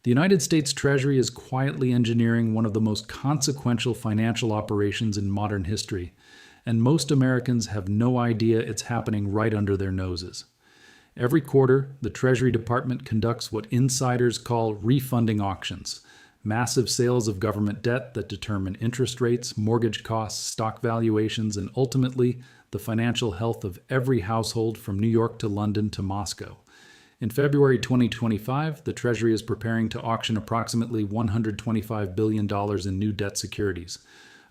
The United States Treasury is quietly engineering one of the most consequential financial operations in modern history, and most Americans have no idea it's happening right under their noses. Every quarter, the Treasury Department conducts what insiders call refunding auctions, massive sales of government debt that determine interest rates, mortgage costs, stock valuations, and ultimately the financial health of every household from New York to London to Moscow. In February 2025, the Treasury is preparing to auction approximately $125 billion in new debt securities,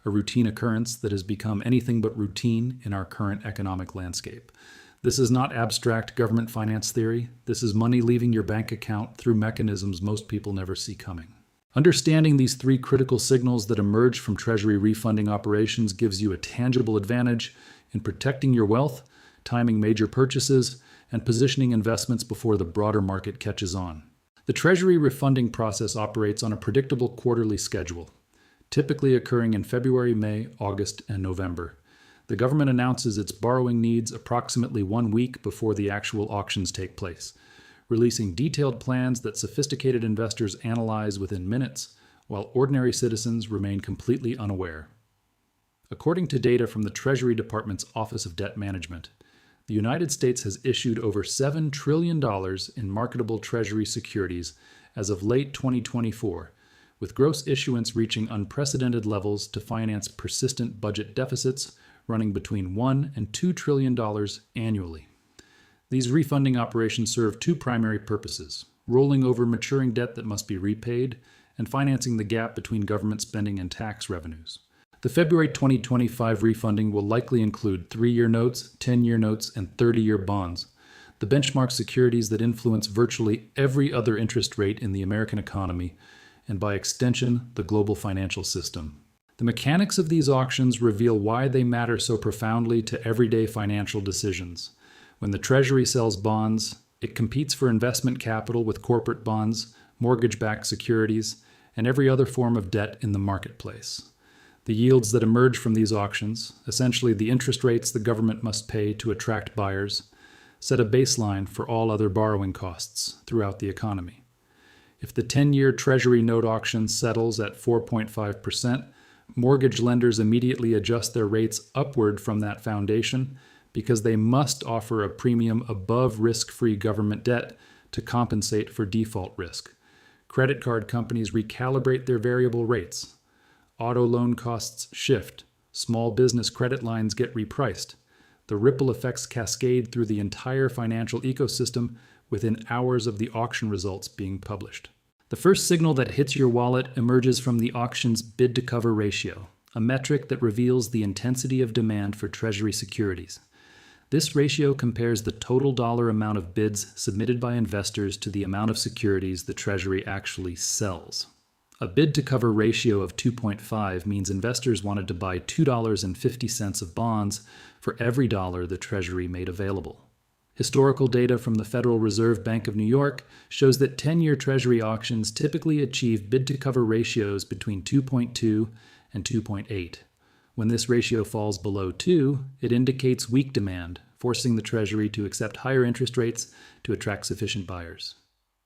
a routine occurrence that has become anything but routine in our current economic landscape. This is not abstract government finance theory. This is money leaving your bank account through mechanisms most people never see coming. Understanding these three critical signals that emerge from Treasury refunding operations gives you a tangible advantage in protecting your wealth, timing major purchases, and positioning investments before the broader market catches on. The Treasury refunding process operates on a predictable quarterly schedule, typically occurring in February, May, August, and November. The government announces its borrowing needs approximately 1 week before the actual auctions take place, releasing detailed plans that sophisticated investors analyze within minutes, while ordinary citizens remain completely unaware. According to data from the Treasury Department's Office of Debt Management, the United States has issued over $7 trillion in marketable Treasury securities as of late 2024, with gross issuance reaching unprecedented levels to finance persistent budget deficits running between $1 and $2 trillion annually. These refunding operations serve two primary purposes: rolling over maturing debt that must be repaid, and financing the gap between government spending and tax revenues. The February 2025 refunding will likely include 3-year notes, 10-year notes, and 30-year bonds, the benchmark securities that influence virtually every other interest rate in the American economy, and by extension, the global financial system. The mechanics of these auctions reveal why they matter so profoundly to everyday financial decisions. When the Treasury sells bonds, it competes for investment capital with corporate bonds, mortgage-backed securities, and every other form of debt in the marketplace. The yields that emerge from these auctions, essentially the interest rates the government must pay to attract buyers, set a baseline for all other borrowing costs throughout the economy. If the 10-year Treasury note auction settles at 4.5%, mortgage lenders immediately adjust their rates upward from that foundation because they must offer a premium above risk-free government debt to compensate for default risk. Credit card companies recalibrate their variable rates. Auto loan costs shift. Small business credit lines get repriced. The ripple effects cascade through the entire financial ecosystem within hours of the auction results being published. The first signal that hits your wallet emerges from the auction's bid-to-cover ratio, a metric that reveals the intensity of demand for Treasury securities. This ratio compares the total dollar amount of bids submitted by investors to the amount of securities the Treasury actually sells. A bid-to-cover ratio of 2.5 means investors wanted to buy $2.50 of bonds for every dollar the Treasury made available. Historical data from the Federal Reserve Bank of New York shows that 10-year Treasury auctions typically achieve bid-to-cover ratios between 2.2 and 2.8. When this ratio falls below 2, it indicates weak demand, forcing the Treasury to accept higher interest rates to attract sufficient buyers.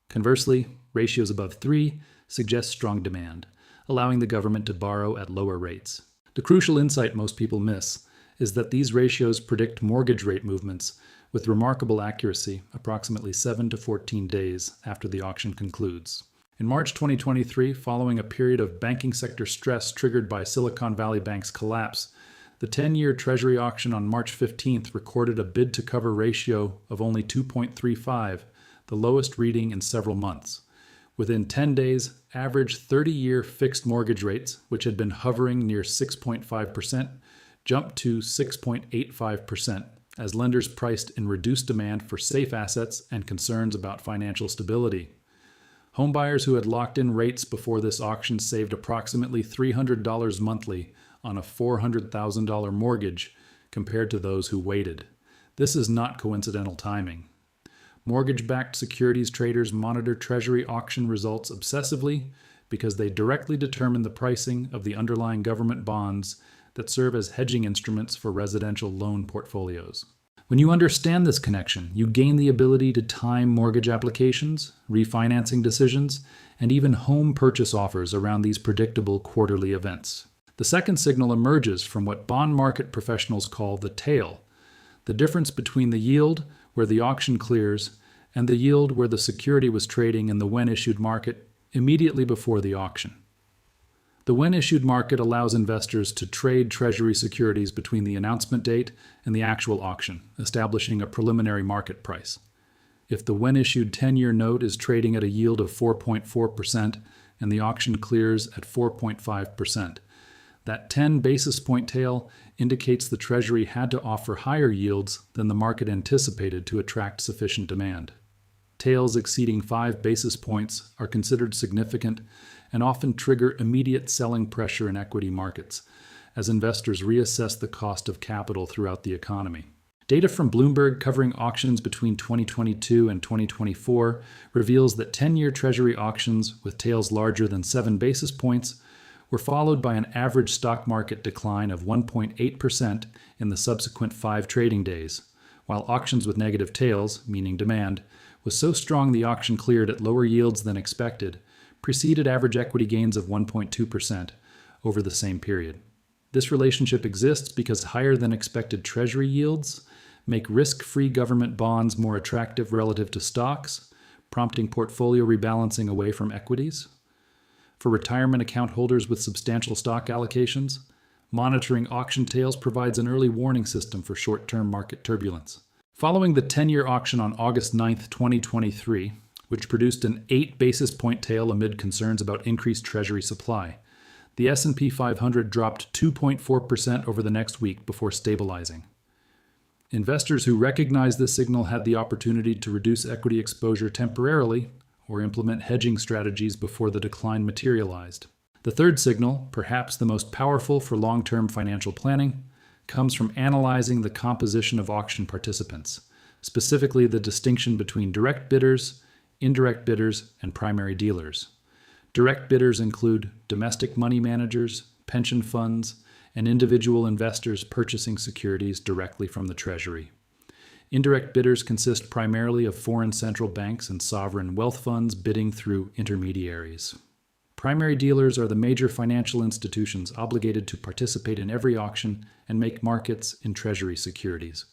Conversely, ratios above 3 suggest strong demand, allowing the government to borrow at lower rates. The crucial insight most people miss is that these ratios predict mortgage rate movements with remarkable accuracy, approximately 7 to 14 days after the auction concludes. In March 2023, following a period of banking sector stress triggered by Silicon Valley Bank's collapse, the 10-year Treasury auction on March 15th recorded a bid-to-cover ratio of only 2.35, the lowest reading in several months. Within 10 days, average 30-year fixed mortgage rates, which had been hovering near 6.5%, jumped to 6.85% as lenders priced in reduced demand for safe assets and concerns about financial stability. Homebuyers who had locked in rates before this auction saved approximately $300 monthly on a $400,000 mortgage compared to those who waited. This is not coincidental timing. Mortgage-backed securities traders monitor Treasury auction results obsessively because they directly determine the pricing of the underlying government bonds that serve as hedging instruments for residential loan portfolios. When you understand this connection, you gain the ability to time mortgage applications, refinancing decisions, and even home purchase offers around these predictable quarterly events. The second signal emerges from what bond market professionals call the tail, the difference between the yield where the auction clears and the yield where the security was trading in the when-issued market immediately before the auction. The when-issued market allows investors to trade Treasury securities between the announcement date and the actual auction, establishing a preliminary market price. If the when-issued 10-year note is trading at a yield of 4.4% and the auction clears at 4.5%, that 10 basis point tail indicates the Treasury had to offer higher yields than the market anticipated to attract sufficient demand. Tails exceeding 5 basis points are considered significant and often trigger immediate selling pressure in equity markets as investors reassess the cost of capital throughout the economy. Data from Bloomberg covering auctions between 2022 and 2024 reveals that 10-year Treasury auctions with tails larger than 7 basis points were followed by an average stock market decline of 1.8% in the subsequent 5 trading days, while auctions with negative tails, meaning demand, was so strong the auction cleared at lower yields than expected, preceded average equity gains of 1.2% over the same period. This relationship exists because higher than expected Treasury yields make risk-free government bonds more attractive relative to stocks, prompting portfolio rebalancing away from equities. For retirement account holders with substantial stock allocations, monitoring auction tails provides an early warning system for short-term market turbulence. Following the 10-year auction on August 9, 2023, which produced an 8 basis point tail amid concerns about increased Treasury supply, the S&P 500 dropped 2.4% over the next week before stabilizing. Investors who recognized this signal had the opportunity to reduce equity exposure temporarily or implement hedging strategies before the decline materialized. The third signal, perhaps the most powerful for long-term financial planning, comes from analyzing the composition of auction participants, specifically the distinction between direct bidders, indirect bidders, and primary dealers. Direct bidders include domestic money managers, pension funds, and individual investors purchasing securities directly from the Treasury. Indirect bidders consist primarily of foreign central banks and sovereign wealth funds bidding through intermediaries. Primary dealers are the major financial institutions obligated to participate in every auction and make markets in Treasury securities.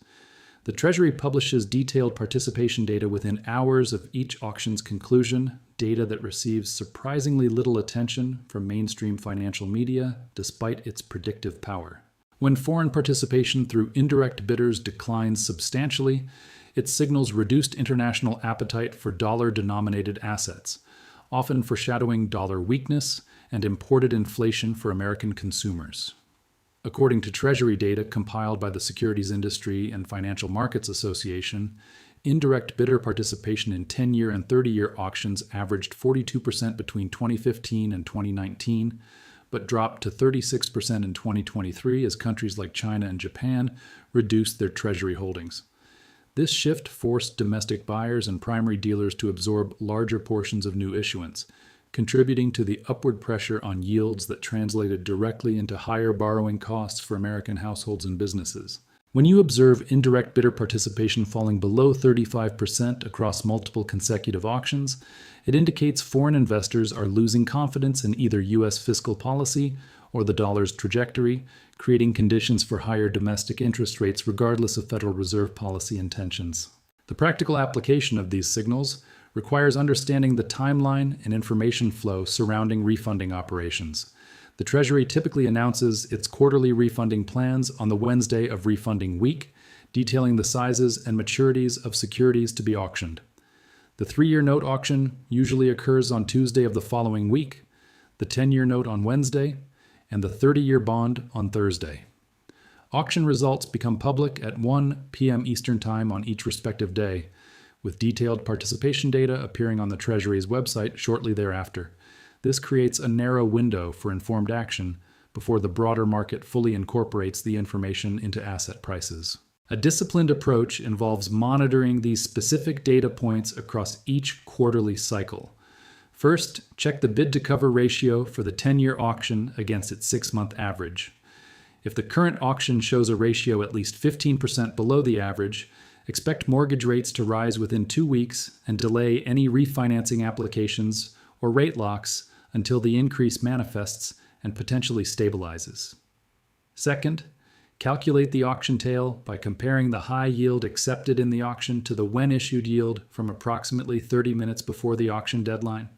The Treasury publishes detailed participation data within hours of each auction's conclusion, data that receives surprisingly little attention from mainstream financial media despite its predictive power. When foreign participation through indirect bidders declines substantially, it signals reduced international appetite for dollar-denominated assets, often foreshadowing dollar weakness and imported inflation for American consumers. According to Treasury data compiled by the Securities Industry and Financial Markets Association, indirect bidder participation in 10-year and 30-year auctions averaged 42% between 2015 and 2019, but dropped to 36% in 2023 as countries like China and Japan reduced their Treasury holdings. This shift forced domestic buyers and primary dealers to absorb larger portions of new issuance, contributing to the upward pressure on yields that translated directly into higher borrowing costs for American households and businesses. When you observe indirect bidder participation falling below 35% across multiple consecutive auctions, it indicates foreign investors are losing confidence in either U.S. fiscal policy or the dollar's trajectory, creating conditions for higher domestic interest rates regardless of Federal Reserve policy intentions. The practical application of these signals requires understanding the timeline and information flow surrounding refunding operations. The Treasury typically announces its quarterly refunding plans on the Wednesday of refunding week, detailing the sizes and maturities of securities to be auctioned. The 3-year note auction usually occurs on Tuesday of the following week, the 10-year note on Wednesday, and the 30-year bond on Thursday. Auction results become public at 1 p.m. Eastern Time on each respective day, with detailed participation data appearing on the Treasury's website shortly thereafter. This creates a narrow window for informed action before the broader market fully incorporates the information into asset prices. A disciplined approach involves monitoring these specific data points across each quarterly cycle. First, check the bid-to-cover ratio for the 10-year auction against its 6-month average. If the current auction shows a ratio at least 15% below the average, expect mortgage rates to rise within 2 weeks and delay any refinancing applications or rate locks until the increase manifests and potentially stabilizes. Second, calculate the auction tail by comparing the high yield accepted in the auction to the when issued yield from approximately 30 minutes before the auction deadline.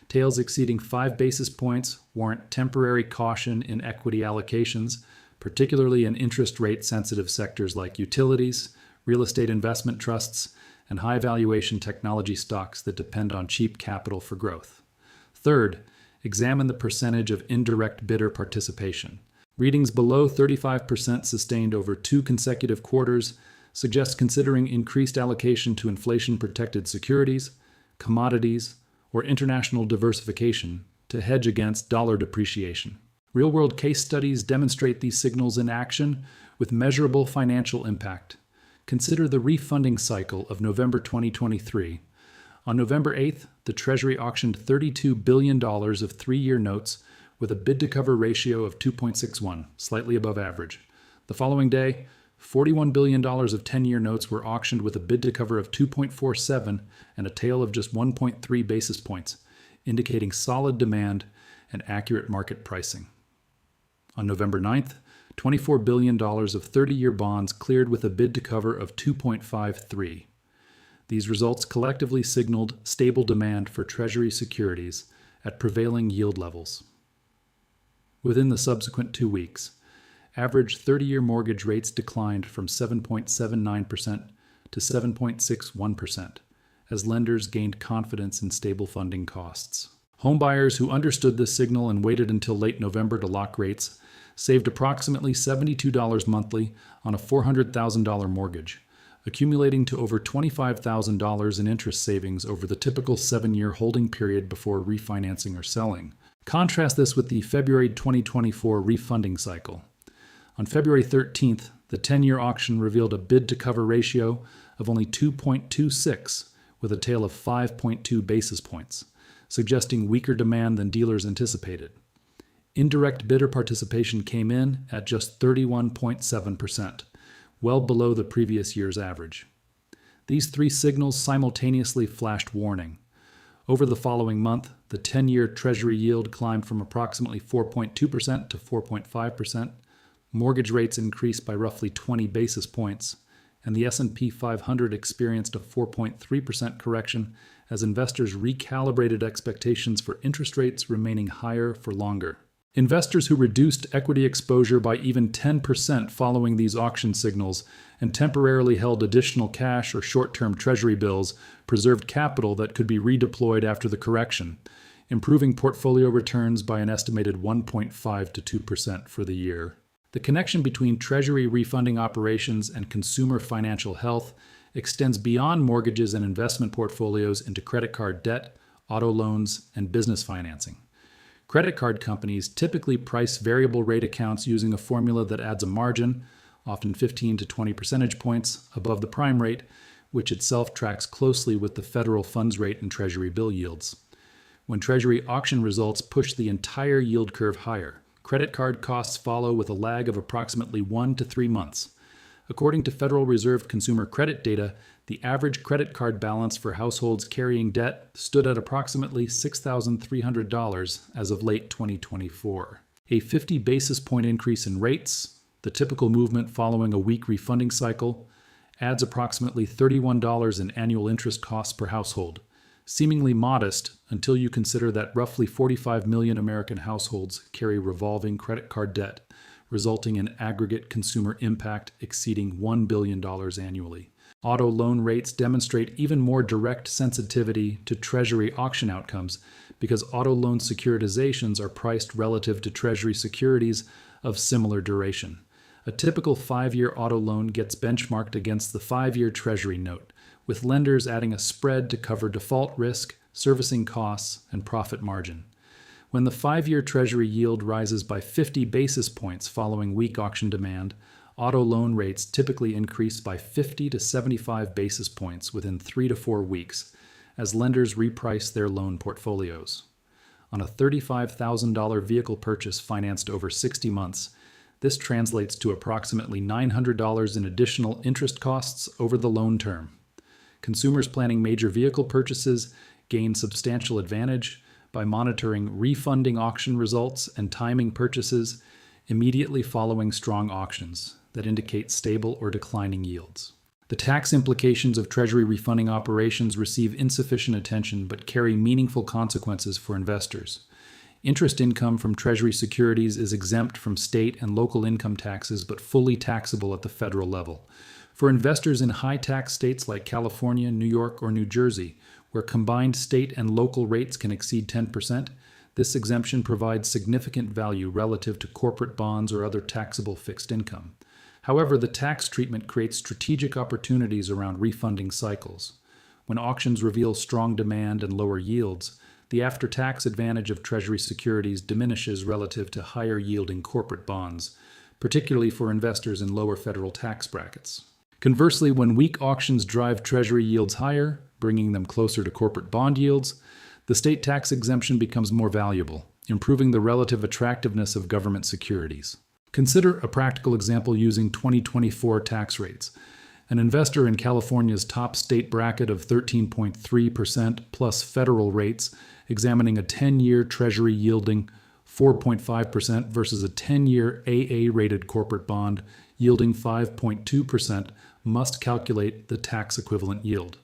Tails exceeding 5 basis points warrant temporary caution in equity allocations, particularly in interest rate sensitive sectors like utilities, real estate investment trusts, and high valuation technology stocks that depend on cheap capital for growth. Third, examine the percentage of indirect bidder participation. Readings below 35% sustained over 2 consecutive quarters suggest considering increased allocation to inflation-protected securities, commodities, or international diversification to hedge against dollar depreciation. Real-world case studies demonstrate these signals in action with measurable financial impact. Consider the refunding cycle of November 2023. On November 8th, the Treasury auctioned $32 billion of 3-year notes with a bid-to-cover ratio of 2.61, slightly above average. The following day, $41 billion of 10-year notes were auctioned with a bid-to-cover of 2.47 and a tail of just 1.3 basis points, indicating solid demand and accurate market pricing. On November 9th, $24 billion of 30-year bonds cleared with a bid-to-cover of 2.53. These results collectively signaled stable demand for Treasury securities at prevailing yield levels. Within the subsequent 2 weeks, average 30-year mortgage rates declined from 7.79% to 7.61% as lenders gained confidence in stable funding costs. Homebuyers who understood this signal and waited until late November to lock rates saved approximately $72 monthly on a $400,000 mortgage, accumulating to over $25,000 in interest savings over the typical 7-year holding period before refinancing or selling. Contrast this with the February 2024 refunding cycle. On February 13th, the 10-year auction revealed a bid-to-cover ratio of only 2.26 with a tail of 5.2 basis points, suggesting weaker demand than dealers anticipated. Indirect bidder participation came in at just 31.7%, well below the previous year's average. These 3 signals simultaneously flashed warning. Over the following month, the 10-year Treasury yield climbed from approximately 4.2% to 4.5%, mortgage rates increased by roughly 20 basis points, and the S&P 500 experienced a 4.3% correction as investors recalibrated expectations for interest rates remaining higher for longer. Investors who reduced equity exposure by even 10% following these auction signals and temporarily held additional cash or short-term Treasury bills preserved capital that could be redeployed after the correction, improving portfolio returns by an estimated 1.5 to 2% for the year. The connection between Treasury refunding operations and consumer financial health extends beyond mortgages and investment portfolios into credit card debt, auto loans, and business financing. Credit card companies typically price variable rate accounts using a formula that adds a margin, often 15 to 20 percentage points, above the prime rate, which itself tracks closely with the federal funds rate and Treasury bill yields. When Treasury auction results push the entire yield curve higher, credit card costs follow with a lag of approximately 1 to 3 months. According to Federal Reserve consumer credit data, the average credit card balance for households carrying debt stood at approximately $6,300 as of late 2024. A 50 basis point increase in rates, the typical movement following a weak refunding cycle, adds approximately $31 in annual interest costs per household, seemingly modest until you consider that roughly 45 million American households carry revolving credit card debt, resulting in aggregate consumer impact exceeding $1 billion annually. Auto loan rates demonstrate even more direct sensitivity to Treasury auction outcomes because auto loan securitizations are priced relative to Treasury securities of similar duration. A typical 5-year auto loan gets benchmarked against the 5-year Treasury note, with lenders adding a spread to cover default risk, servicing costs, and profit margin. When the 5-year Treasury yield rises by 50 basis points following weak auction demand, auto loan rates typically increase by 50 to 75 basis points within 3 to 4 weeks as lenders reprice their loan portfolios. On a $35,000 vehicle purchase financed over 60 months, this translates to approximately $900 in additional interest costs over the loan term. Consumers planning major vehicle purchases gain substantial advantage by monitoring refunding auction results and timing purchases immediately following strong auctions that indicate stable or declining yields. The tax implications of Treasury refunding operations receive insufficient attention but carry meaningful consequences for investors. Interest income from Treasury securities is exempt from state and local income taxes but fully taxable at the federal level. For investors in high-tax states like California, New York, or New Jersey, where combined state and local rates can exceed 10%, this exemption provides significant value relative to corporate bonds or other taxable fixed income. However, the tax treatment creates strategic opportunities around refunding cycles. When auctions reveal strong demand and lower yields, the after-tax advantage of Treasury securities diminishes relative to higher-yielding corporate bonds, particularly for investors in lower federal tax brackets. Conversely, when weak auctions drive Treasury yields higher, bringing them closer to corporate bond yields, the state tax exemption becomes more valuable, improving the relative attractiveness of government securities. Consider a practical example using 2024 tax rates. An investor in California's top state bracket of 13.3% plus federal rates, examining a 10-year Treasury yielding 4.5% versus a 10-year AA-rated corporate bond yielding 5.2%, must calculate the tax equivalent yield.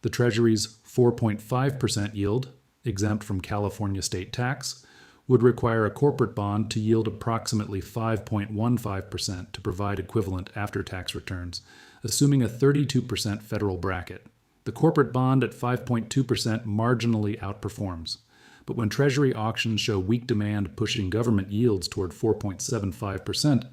The Treasury's 4.5% yield, exempt from California state tax, would require a corporate bond to yield approximately 5.15% to provide equivalent after-tax returns, assuming a 32% federal bracket. The corporate bond at 5.2% marginally outperforms. But when Treasury auctions show weak demand pushing government yields toward 4.75%,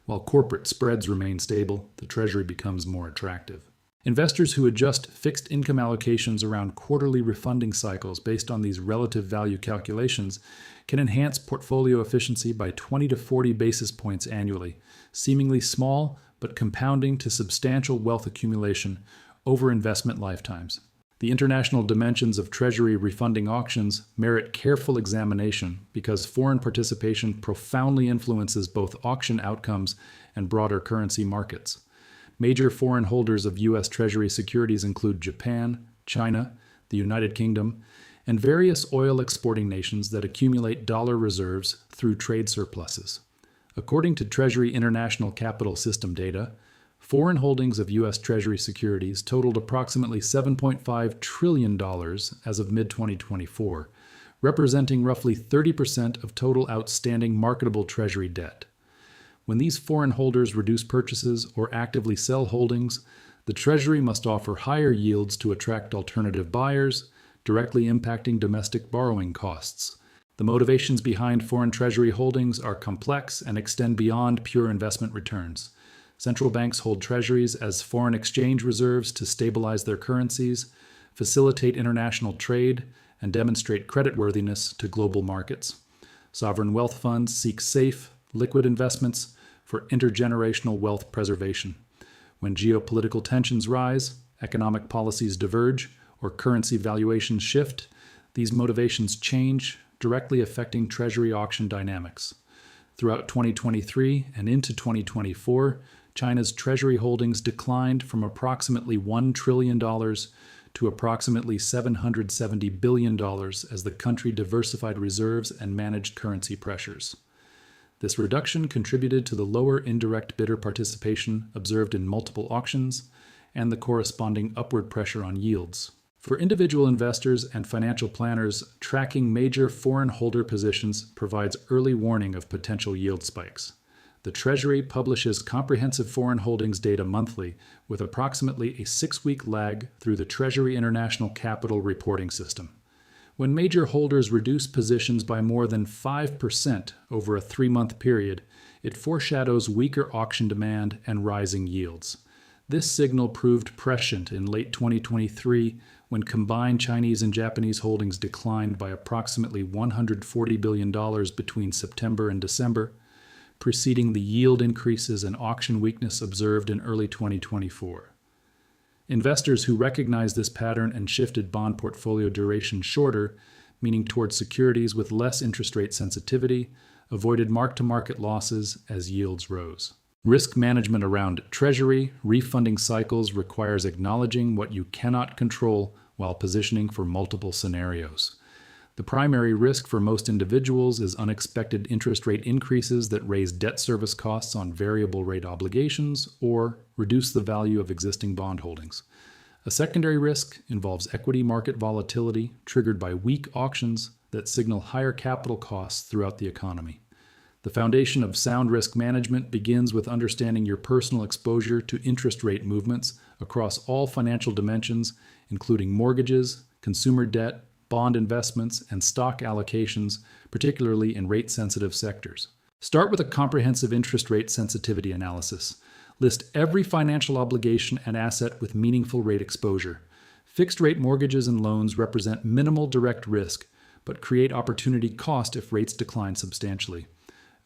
while corporate spreads remain stable, the Treasury becomes more attractive. Investors who adjust fixed income allocations around quarterly refunding cycles based on these relative value calculations can enhance portfolio efficiency by 20 to 40 basis points annually, seemingly small but compounding to substantial wealth accumulation over investment lifetimes. The international dimensions of Treasury refunding auctions merit careful examination because foreign participation profoundly influences both auction outcomes and broader currency markets. Major foreign holders of U.S. Treasury securities include Japan, China, the United Kingdom, and various oil exporting nations that accumulate dollar reserves through trade surpluses. According to Treasury International Capital System data, foreign holdings of U.S. Treasury securities totaled approximately $7.5 trillion as of mid-2024, representing roughly 30% of total outstanding marketable Treasury debt. When these foreign holders reduce purchases or actively sell holdings, the Treasury must offer higher yields to attract alternative buyers, directly impacting domestic borrowing costs. The motivations behind foreign Treasury holdings are complex and extend beyond pure investment returns. Central banks hold treasuries as foreign exchange reserves to stabilize their currencies, facilitate international trade, and demonstrate creditworthiness to global markets. Sovereign wealth funds seek safe, liquid investments for intergenerational wealth preservation. When geopolitical tensions rise, economic policies diverge, or currency valuations shift, these motivations change, directly affecting Treasury auction dynamics. Throughout 2023 and into 2024, China's Treasury holdings declined from approximately $1 trillion to approximately $770 billion as the country diversified reserves and managed currency pressures. This reduction contributed to the lower indirect bidder participation observed in multiple auctions and the corresponding upward pressure on yields. For individual investors and financial planners, tracking major foreign holder positions provides early warning of potential yield spikes. The Treasury publishes comprehensive foreign holdings data monthly, with approximately a 6-week lag through the Treasury International Capital Reporting System. When major holders reduce positions by more than 5% over a 3-month period, it foreshadows weaker auction demand and rising yields. This signal proved prescient in late 2023 when combined Chinese and Japanese holdings declined by approximately $140 billion between September and December, preceding the yield increases and auction weakness observed in early 2024. Investors who recognized this pattern and shifted bond portfolio duration shorter, meaning towards securities with less interest rate sensitivity, avoided mark-to-market losses as yields rose. Risk management around Treasury refunding cycles requires acknowledging what you cannot control while positioning for multiple scenarios. The primary risk for most individuals is unexpected interest rate increases that raise debt service costs on variable rate obligations or reduce the value of existing bond holdings. A secondary risk involves equity market volatility triggered by weak auctions that signal higher capital costs throughout the economy. The foundation of sound risk management begins with understanding your personal exposure to interest rate movements across all financial dimensions, including mortgages, consumer debt, bond investments, and stock allocations, particularly in rate-sensitive sectors. Start with a comprehensive interest rate sensitivity analysis. List every financial obligation and asset with meaningful rate exposure. Fixed-rate mortgages and loans represent minimal direct risk, but create opportunity cost if rates decline substantially.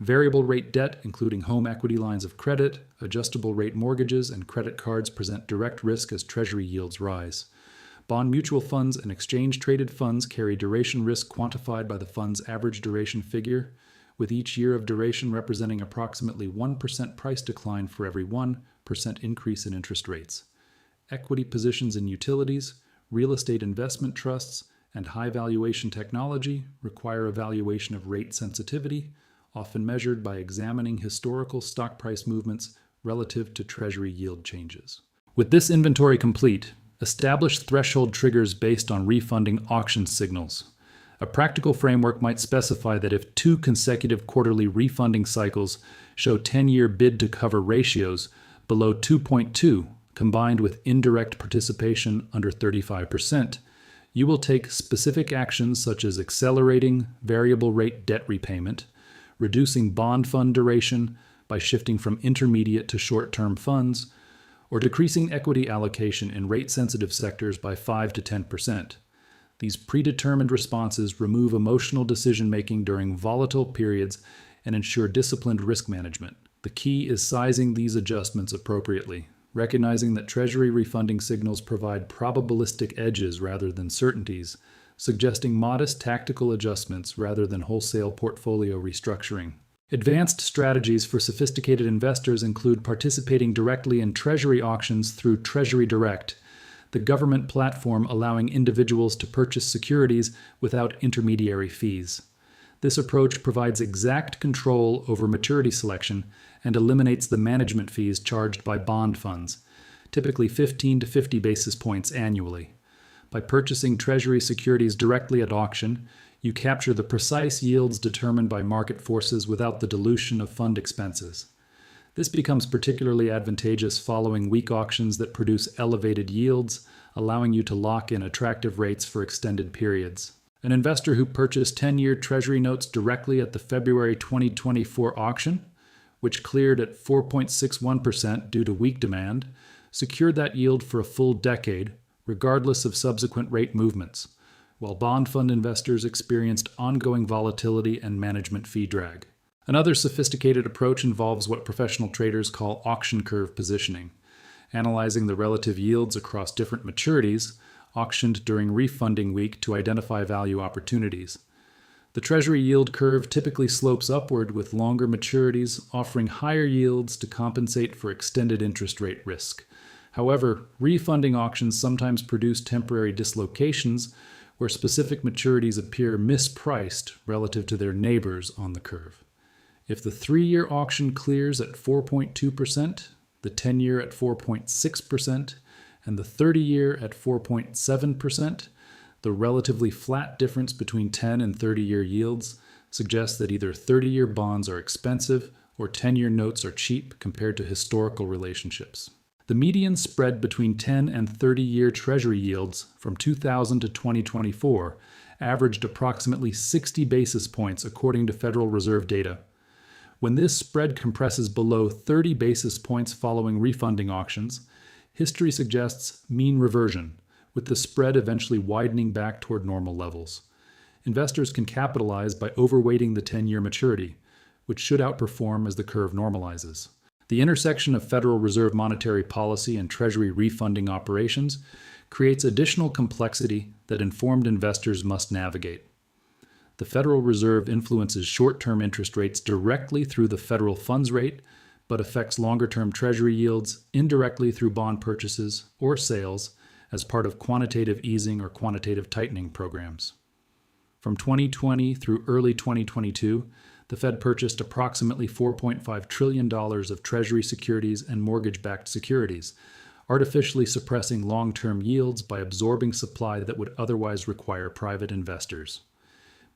Variable rate debt, including home equity lines of credit, adjustable rate mortgages, and credit cards present direct risk as Treasury yields rise. Bond mutual funds and exchange-traded funds carry duration risk quantified by the fund's average duration figure, with each year of duration representing approximately 1% price decline for every 1% increase in interest rates. Equity positions in utilities, real estate investment trusts, and high valuation technology require evaluation of rate sensitivity, often measured by examining historical stock price movements relative to Treasury yield changes. With this inventory complete, establish threshold triggers based on refunding auction signals. A practical framework might specify that if 2 consecutive quarterly refunding cycles show 10-year bid-to-cover ratios below 2.2, combined with indirect participation under 35%, you will take specific actions such as accelerating variable rate debt repayment, reducing bond fund duration by shifting from intermediate to short-term funds, or decreasing equity allocation in rate-sensitive sectors by 5 to 10%. These predetermined responses remove emotional decision-making during volatile periods and ensure disciplined risk management. The key is sizing these adjustments appropriately, recognizing that Treasury refunding signals provide probabilistic edges rather than certainties, suggesting modest tactical adjustments rather than wholesale portfolio restructuring. Advanced strategies for sophisticated investors include participating directly in Treasury auctions through Treasury Direct, the government platform allowing individuals to purchase securities without intermediary fees. This approach provides exact control over maturity selection and eliminates the management fees charged by bond funds, typically 15 to 50 basis points annually. By purchasing Treasury securities directly at auction, you capture the precise yields determined by market forces without the dilution of fund expenses. This becomes particularly advantageous following weak auctions that produce elevated yields, allowing you to lock in attractive rates for extended periods. An investor who purchased 10-year Treasury notes directly at the February 2024 auction, which cleared at 4.61% due to weak demand, secured that yield for a full decade, regardless of subsequent rate movements, while bond fund investors experienced ongoing volatility and management fee drag. Another sophisticated approach involves what professional traders call auction curve positioning, analyzing the relative yields across different maturities auctioned during refunding week to identify value opportunities. The Treasury yield curve typically slopes upward with longer maturities offering higher yields to compensate for extended interest rate risk. However, refunding auctions sometimes produce temporary dislocations where specific maturities appear mispriced relative to their neighbors on the curve. If the 3-year auction clears at 4.2%, the 10-year at 4.6%, and the 30-year at 4.7%, the relatively flat difference between 10 and 30-year yields suggests that either 30-year bonds are expensive or 10-year notes are cheap compared to historical relationships. The median spread between 10 and 30-year Treasury yields from 2000 to 2024 averaged approximately 60 basis points according to Federal Reserve data. When this spread compresses below 30 basis points following refunding auctions, history suggests mean reversion, with the spread eventually widening back toward normal levels. Investors can capitalize by overweighting the 10-year maturity, which should outperform as the curve normalizes. The intersection of Federal Reserve monetary policy and Treasury refunding operations creates additional complexity that informed investors must navigate. The Federal Reserve influences short-term interest rates directly through the federal funds rate, but affects longer-term Treasury yields indirectly through bond purchases or sales as part of quantitative easing or quantitative tightening programs. From 2020 through early 2022, the Fed purchased approximately $4.5 trillion of Treasury securities and mortgage-backed securities, artificially suppressing long-term yields by absorbing supply that would otherwise require private investors.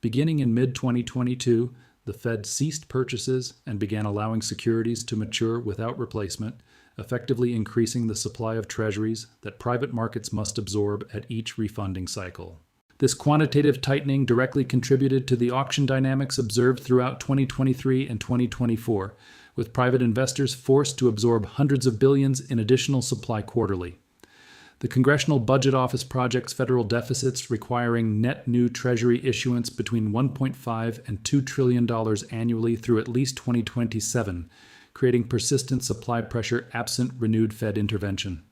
Beginning in mid-2022, the Fed ceased purchases and began allowing securities to mature without replacement, effectively increasing the supply of treasuries that private markets must absorb at each refunding cycle. This quantitative tightening directly contributed to the auction dynamics observed throughout 2023 and 2024, with private investors forced to absorb hundreds of billions in additional supply quarterly. The Congressional Budget Office projects federal deficits requiring net new Treasury issuance between $1.5 and $2 trillion annually through at least 2027, creating persistent supply pressure absent renewed Fed intervention.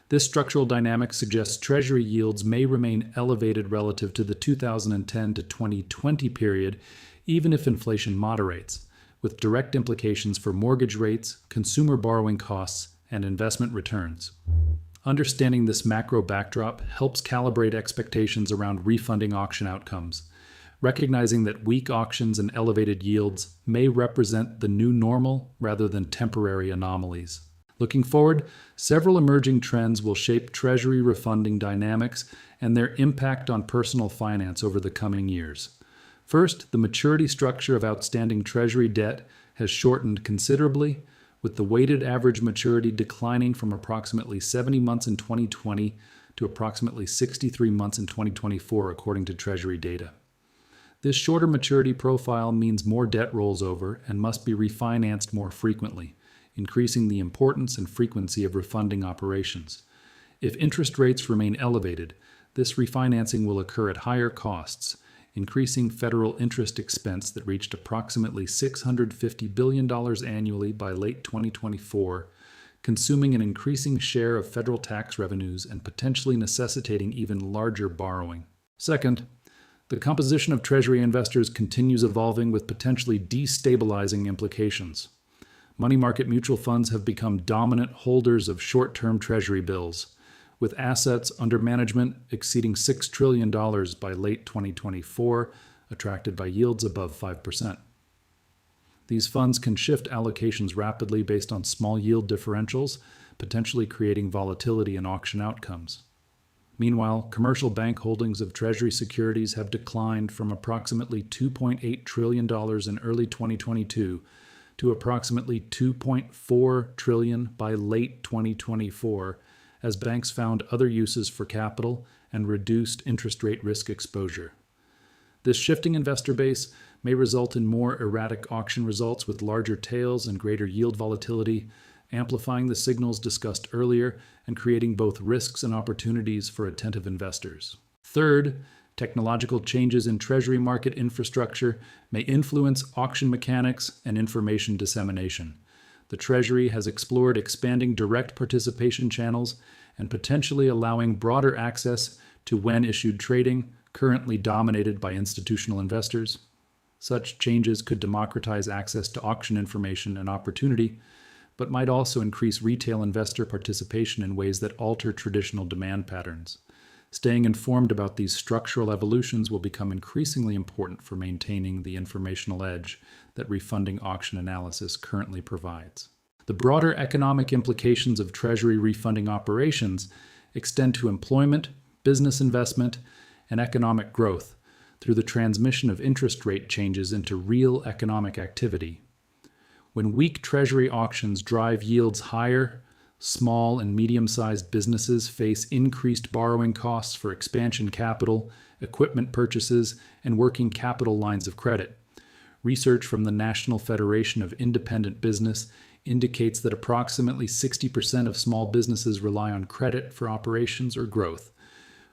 This structural dynamic suggests Treasury yields may remain elevated relative to the 2010 to 2020 period, even if inflation moderates, with direct implications for mortgage rates, consumer borrowing costs, and investment returns. Understanding this macro backdrop helps calibrate expectations around refunding auction outcomes, recognizing that weak auctions and elevated yields may represent the new normal rather than temporary anomalies. Looking forward, several emerging trends will shape Treasury refunding dynamics and their impact on personal finance over the coming years. First, the maturity structure of outstanding Treasury debt has shortened considerably, with the weighted average maturity declining from approximately 70 months in 2020 to approximately 63 months in 2024, according to Treasury data. This shorter maturity profile means more debt rolls over and must be refinanced more frequently, increasing the importance and frequency of refunding operations. If interest rates remain elevated, this refinancing will occur at higher costs, increasing federal interest expense that reached approximately $650 billion annually by late 2024, consuming an increasing share of federal tax revenues and potentially necessitating even larger borrowing. Second, the composition of Treasury investors continues evolving with potentially destabilizing implications. Money market mutual funds have become dominant holders of short-term Treasury bills, with assets under management exceeding $6 trillion by late 2024, attracted by yields above 5%. These funds can shift allocations rapidly based on small yield differentials, potentially creating volatility in auction outcomes. Meanwhile, commercial bank holdings of Treasury securities have declined from approximately $2.8 trillion in early 2022 to approximately $2.4 trillion by late 2024, as banks found other uses for capital and reduced interest rate risk exposure. This shifting investor base may result in more erratic auction results with larger tails and greater yield volatility, amplifying the signals discussed earlier and creating both risks and opportunities for attentive investors. Third, technological changes in Treasury market infrastructure may influence auction mechanics and information dissemination. The Treasury has explored expanding direct participation channels and potentially allowing broader access to when-issued trading, currently dominated by institutional investors. Such changes could democratize access to auction information and opportunity, but might also increase retail investor participation in ways that alter traditional demand patterns. Staying informed about these structural evolutions will become increasingly important for maintaining the informational edge that refunding auction analysis currently provides. The broader economic implications of Treasury refunding operations extend to employment, business investment, and economic growth through the transmission of interest rate changes into real economic activity. When weak Treasury auctions drive yields higher, small and medium-sized businesses face increased borrowing costs for expansion capital, equipment purchases, and working capital lines of credit. Research from the National Federation of Independent Business indicates that approximately 60% of small businesses rely on credit for operations or growth,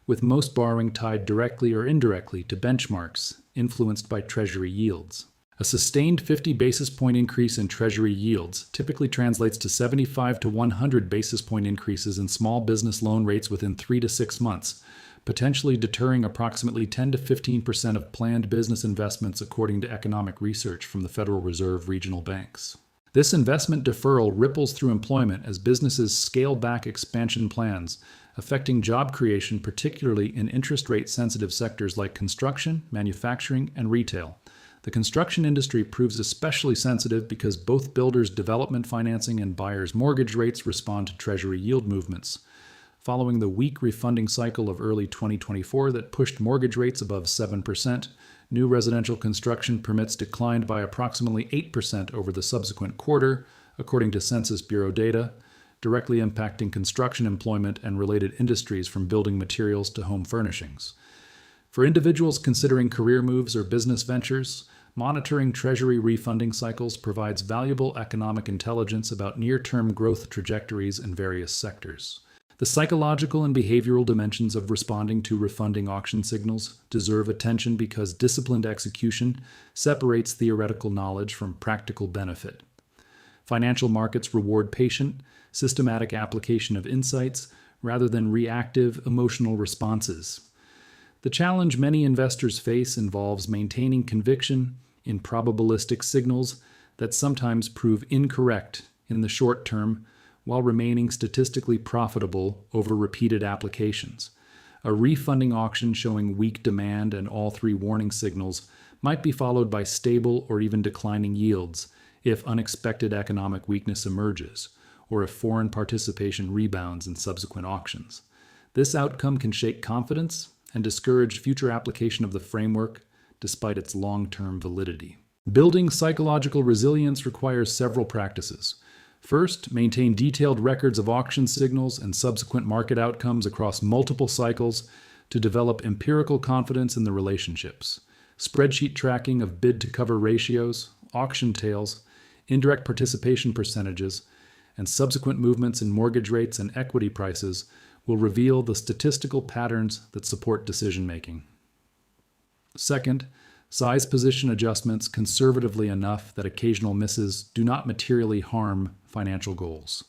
with most borrowing tied directly or indirectly to benchmarks influenced by Treasury yields. A sustained 50 basis point increase in Treasury yields typically translates to 75 to 100 basis point increases in small business loan rates within 3 to 6 months, potentially deterring approximately 10 to 15% of planned business investments according to economic research from the Federal Reserve regional banks. This investment deferral ripples through employment as businesses scale back expansion plans, affecting job creation, particularly in interest rate sensitive sectors like construction, manufacturing, and retail. The construction industry proves especially sensitive because both builders' development financing and buyers' mortgage rates respond to Treasury yield movements. Following the weak refunding cycle of early 2024 that pushed mortgage rates above 7%, new residential construction permits declined by approximately 8% over the subsequent quarter, according to Census Bureau data, directly impacting construction employment and related industries from building materials to home furnishings. For individuals considering career moves or business ventures, monitoring Treasury refunding cycles provides valuable economic intelligence about near-term growth trajectories in various sectors. The psychological and behavioral dimensions of responding to refunding auction signals deserve attention because disciplined execution separates theoretical knowledge from practical benefit. Financial markets reward patient, systematic application of insights rather than reactive, emotional responses. The challenge many investors face involves maintaining conviction in probabilistic signals that sometimes prove incorrect in the short term while remaining statistically profitable over repeated applications. A refunding auction showing weak demand and all three warning signals might be followed by stable or even declining yields if unexpected economic weakness emerges, or if foreign participation rebounds in subsequent auctions. This outcome can shake confidence and discourage future application of the framework despite its long-term validity. Building psychological resilience requires several practices. First, maintain detailed records of auction signals and subsequent market outcomes across multiple cycles to develop empirical confidence in the relationships. Spreadsheet tracking of bid-to-cover ratios, auction tails, indirect participation percentages, and subsequent movements in mortgage rates and equity prices will reveal the statistical patterns that support decision-making. Second, size position adjustments conservatively enough that occasional misses do not materially harm financial goals.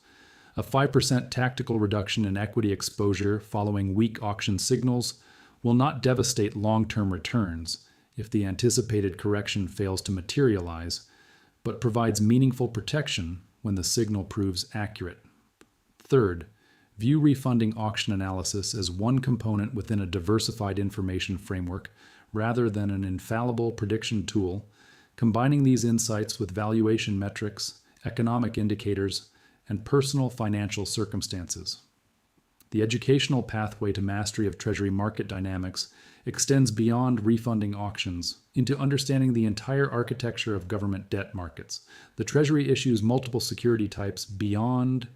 A 5% tactical reduction in equity exposure following weak auction signals will not devastate long-term returns if the anticipated correction fails to materialize, but provides meaningful protection when the signal proves accurate. Third, view refunding auction analysis as one component within a diversified information framework rather than an infallible prediction tool, combining these insights with valuation metrics, economic indicators, and personal financial circumstances. The educational pathway to mastery of Treasury market dynamics extends beyond refunding auctions into understanding the entire architecture of government debt markets. The Treasury issues multiple security types beyond